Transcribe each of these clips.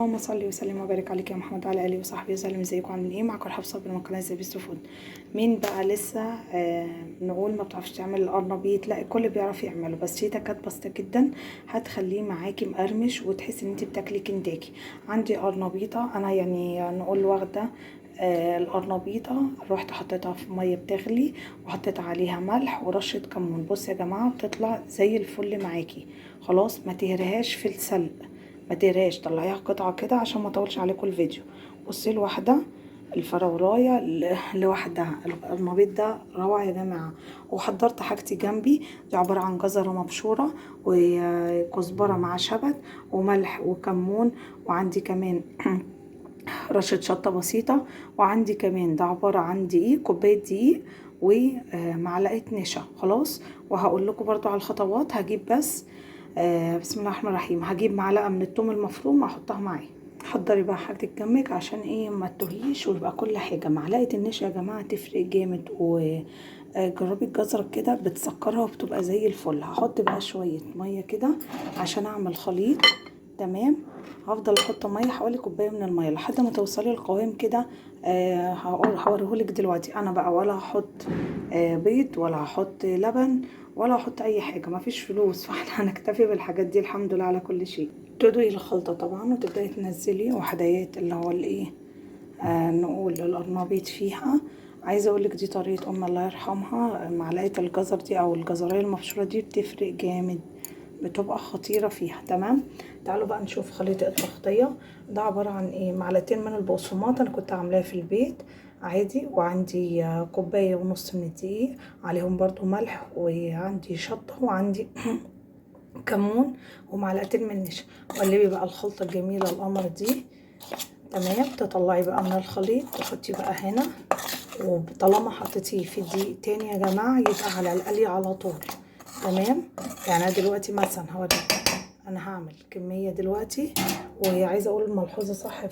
اللهم صل وسلم وبارك عليك يا محمد وعلى اله وصحبه وسلم. ازيكم عاملين ايه؟ معاكم حفصه من قناه ذا بيست فود. مين بقى لسه نقول ما بتعرفش تعمل القرنبيط؟ لا، الكل بيعرف يعمله، بس في تكات بسيطه جدا هتخليه معاكي مقرمش وتحسي ان انت بتاكلي كنتاكي. عندي قرنبيطه انا يعني نقول واخده القرنبيطه، رحت حطيتها في ميه بتغلي وحطيت عليها ملح ورشه كمون. بصوا يا جماعه بتطلع زي الفل معاكي. خلاص ما تهريهاش في السلق، ما تقراش، طلعيها قطعه كده عشان ما اطولش عليكم الفيديو. بصي الواحده الفراورايه لوحدها، القرنبيط ده روعه يا جماعه. وحضرت حاجتي جنبي، دي عباره عن جزره مبشوره وكزبره مع شبت وملح وكمون، وعندي كمان رشه شطه بسيطه، وعندي كمان ده عباره عن دقيق، كوبايه دقيق ومعلقه نشا. خلاص، وهقول لكم برضو على الخطوات. هجيب بس بسم الله الرحمن الرحيم، هجيب معلقه من الثوم المفروم احطها معايا. حضري بقى حاجتك جنبك عشان ايه ما تتوهيش ويبقى كل حاجه. معلقه النشا يا جماعه تفرق جامد، وجربي الجزره كده بتسكرها وبتبقى زي الفل. هحط بقى شويه ميه كده عشان اعمل خليط. تمام، هفضل احط ميه حوالي كوبايه من الميه لحد ما توصلي القوام كده. هوريهولك دلوقتي. انا بقى ولا هحط بيض ولا هحط لبن ولا احط اي حاجه، مفيش فلوس، فاحنا هنكتفي بالحاجات دي. الحمد لله على كل شيء. تدوي الخلطه طبعا وتبداي تنزلي وحدايات اللي هو الايه نقول القرنبيط فيها. عايزه اقول لك دي طريقه امي الله يرحمها. معلقه الجزر دي او الجزريه المبشوره دي بتفرق جامد، بتبقى خطيره فيها. تمام، تعالوا بقى نشوف خليط التغطيه. ده عباره عن ايه؟ معلقتين من البقسماط، انا كنت عاملاه في البيت عادي، وعندي كوبايه ونص من الدقيق، عليهم برضو ملح، وعندي شطه، وعندي كمون، ومعلقتين من النشا. وقلبي بقى الخلطه الجميله القمر دي. تمام، تطلعي بقى من الخليط تحطي بقى هنا، وطالما حطيتيه في الدقيق تاني يا جماعه يبقى على القلي على طول. تمام، يعني انا دلوقتي مثلا هوريك انا هعمل كميه دلوقتي، وهي عايزه اقول ملحوظه صح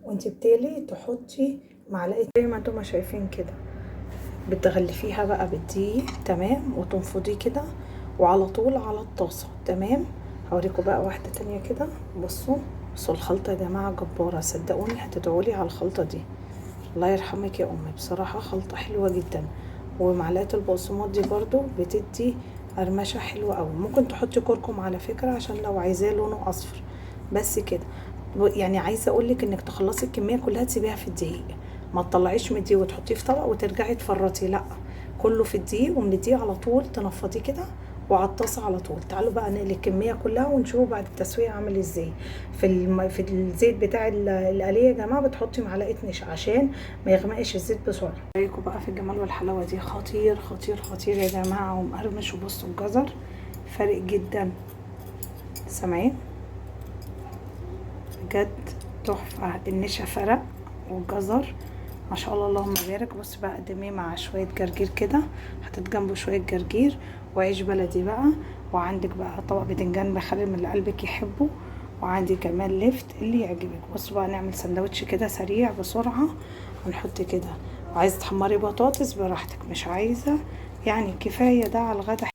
وانتي بتقلي تحطي معلقه زي ما انتم شايفين كده، بتغلفيها بقى بالدقيق. تمام، وتنفضيه كده وعلى طول على الطاسه. تمام، هوريكم بقى واحده تانية كده. بصوا الخلطه يا جماعه جباره، صدقوني هتدعولي على الخلطه دي. الله يرحمك يا امي، بصراحه خلطه حلوه جدا. ومعلقه البقسماط دي برضو بتدي قرمشه حلوه قوي. ممكن تحطي كركم على فكره عشان لو عايزاه لونه اصفر، بس كده. يعني عايزه اقولك انك تخلصي الكميه كلها تسيبيها في الدقيق، ما تطلعيش من الدقيق وتحطيه في طبق وترجعي تفرطي، لا، كله في الدقيق، ومن الدقيق على طول تنفضيه كده وعلى الطاسه على طول. تعالوا بقى نقلي الكميه كلها ونشوف بعد التسويه عامل ازاي. في الزيت بتاع القليه يا جماعه بتحطي معلقه نشا عشان ما يغمقش الزيت بسرعه. رايكم بقى في الجمال والحلاوه دي، خطير خطير خطير يا جماعه ومقرمش. وبصوا الجزر فارق جدا، سامعين؟ بجد تحفه. النشا فرق والجزر ما شاء الله اللهم بارك. بص بقى قدميه مع شويه جرجير كده، حطيت جنبه شويه جرجير وعيش بلدي بقى، وعندك بقى طبق بتنجان مخلل من اللي قلبك يحبه، وعندي كمان لفت اللي يعجبك. بص بقى نعمل سندوتش كده سريع بسرعه. هنحط كده، وعايزه تحمري بطاطس براحتك، مش عايزه يعني كفايه ده على الغدا.